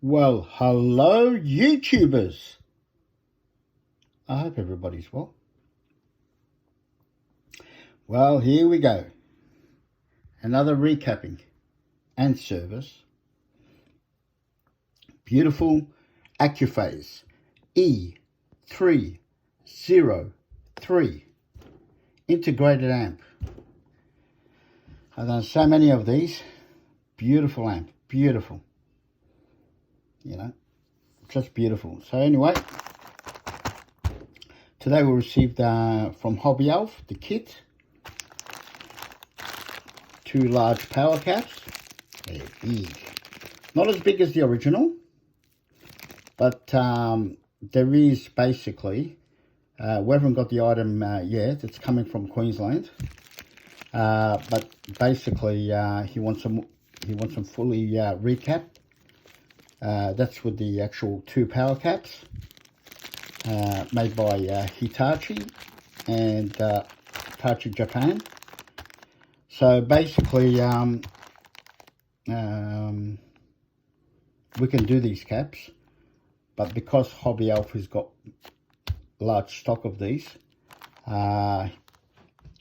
Well, hello YouTubers. I hope everybody's well. Well, here we go. Another recapping and service. Beautiful Accuphase E303 integrated amp. I've done so many of these. Beautiful amp, beautiful. You know, just beautiful. So anyway, today we received from Hobbyalf the kit. 2 large power caps. They're big. Not as big as the original, but there is basically, we haven't got the item yet. It's coming from Queensland, but basically he wants them fully recapped. That's with the actual 2 power caps, made by Hitachi and Hitachi Japan. So basically, we can do these caps, but because Hobbyalf has got large stock of these,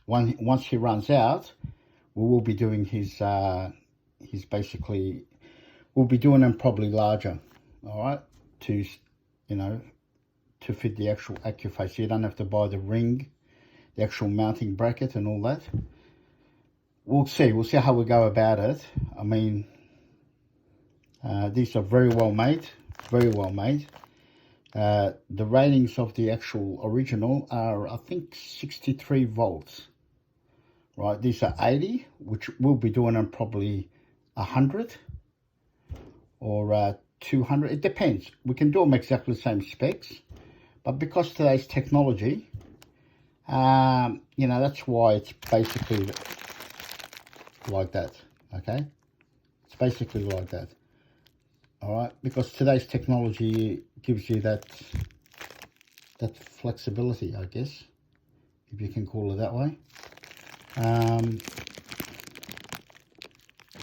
once he runs out, we will be doing his basically, we'll be doing them probably larger, all right, to, you know, to fit the actual Accuphase. You don't have to buy the ring, the actual mounting bracket and all that. We'll see how we go about it. I mean, these are very well made, very well made. The ratings of the actual original are, I think, 63 volts. Right, these are 80, which we'll be doing them probably 100 or 200. It depends. We can do them exactly the same specs, but because today's technology, you know, that's why it's basically like that. Okay, it's basically like that. All right, because today's technology gives you that flexibility, I guess, if you can call it that way.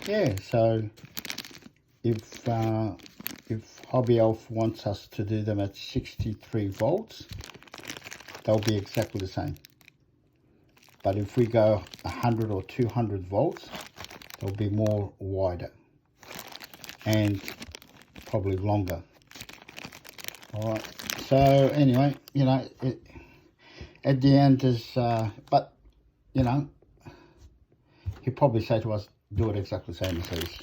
Yeah, so if Hobbyalf wants us to do them at 63 volts, they'll be exactly the same. But if we go 100 or 200 volts, they'll be more wider and probably longer. All right. So anyway, you know, at the end is, but you know, he'll probably say to us, do it exactly the same as these.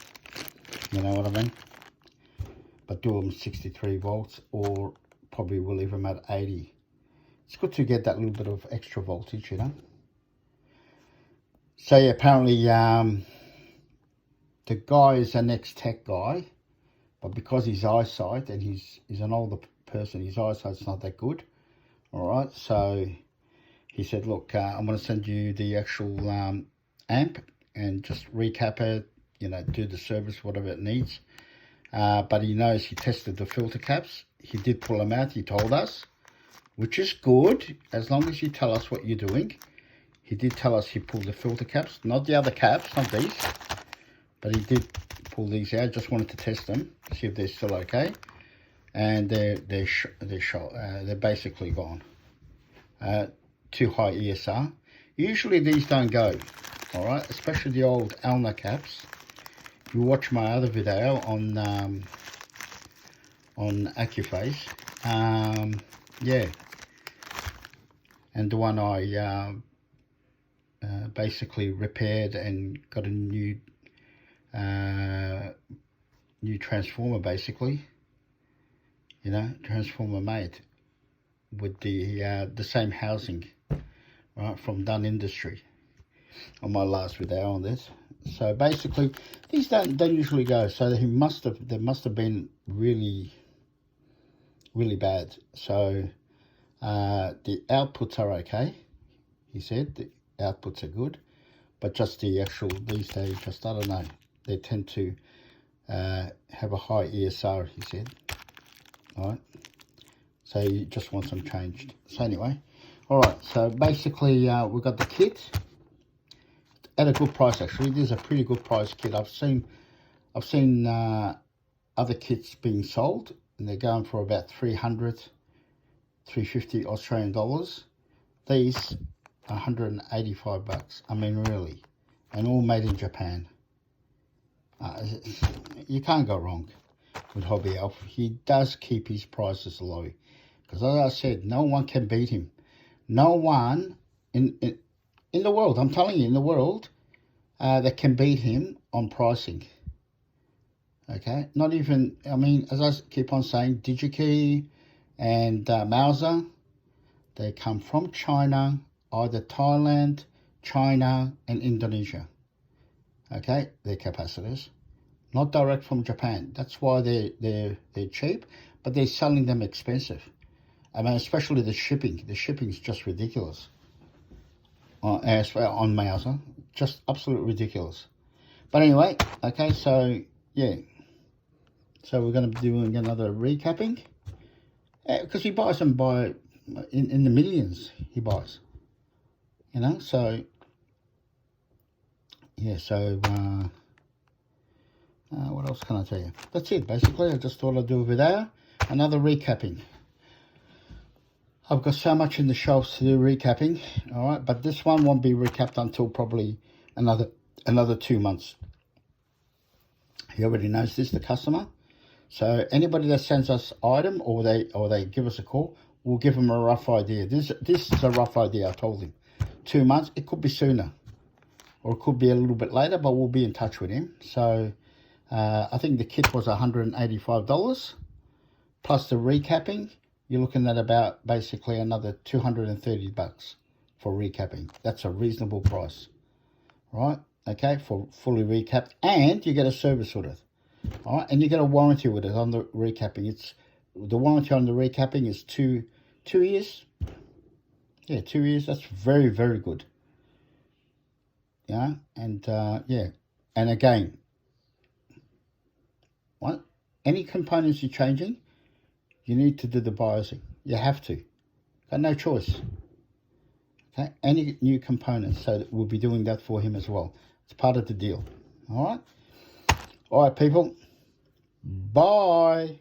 You know what I mean? But do them 63 volts, or probably we'll leave them at 80. It's good to get that little bit of extra voltage, you know. So yeah, apparently the guy is an ex-tech guy, but because his eyesight, and he's an older person, his eyesight's not that good. All right, so he said, look, I'm going to send you the actual amp and just recap it, you know, do the service, whatever it needs. But he knows he tested the filter caps. He did pull them out, he told us, which is good, as long as you tell us what you're doing. He did tell us he pulled the filter caps, not the other caps, not these, but he did pull these out. Just wanted to test them, see if they're still okay. And they're basically gone. Too high ESR. Usually these don't go, all right, especially the old Alna caps. If you watch my other video on Accuphase, yeah, and the one I basically repaired and got a new transformer, basically, you know, transformer made with the same housing, right, from Dunn Industry, on my last video on this. So basically these don't usually go, so they must have been really bad. So the outputs are okay, he said. The outputs are good, but just the actual, these days, just, I don't know, they tend to have a high ESR, he said. All right, so you just want them changed. So anyway, all right, so basically we've got the kit at a good price. Actually, this is a pretty good price kit. I've seen other kits being sold, and they're going for about 300, 350 Australian dollars. These are 185 bucks. I mean, really, and all made in Japan. You can't go wrong with Hobbyalf. He does keep his prices low, because as I said, no one can beat him. No one in the world, I'm telling you, in the world, that can beat him on pricing. Okay, not even, I mean, as I keep on saying, DigiKey and Mauser, they come from China, either Thailand, China, and Indonesia. Okay, their capacitors, not direct from Japan. That's why they're cheap, but they're selling them expensive. I mean, especially the shipping. The shipping is just ridiculous. As well on Mauser, just absolutely ridiculous. But anyway, okay, so yeah, so we're going to be doing another recapping, because he buys them by in the millions. He buys, you know. So yeah, so what else can I tell you? That's it, basically. I just thought I'd do a video, another recapping. I've got so much in the shelves to do recapping, all right, but this one won't be recapped until probably another 2 months. He already knows this, the customer. So anybody that sends us item or they give us a call, we'll give them a rough idea. This is a rough idea. I told him 2 months. It could be sooner, or it could be a little bit later, but we'll be in touch with him. So I think the kit was $185 plus the recapping. You're looking at about basically another 230 bucks for recapping. That's a reasonable price, right? Okay, for fully recapped, and you get a service with it, all right, and you get a warranty with it on the recapping. It's the warranty on the recapping is two years. Yeah, 2 years. That's very, very good. Yeah, and yeah, and again, what any components you're changing, you need to do the biosing. You have to. Got no choice. Okay, any new components, so we'll be doing that for him as well. It's part of the deal. All right. All right, people. Bye.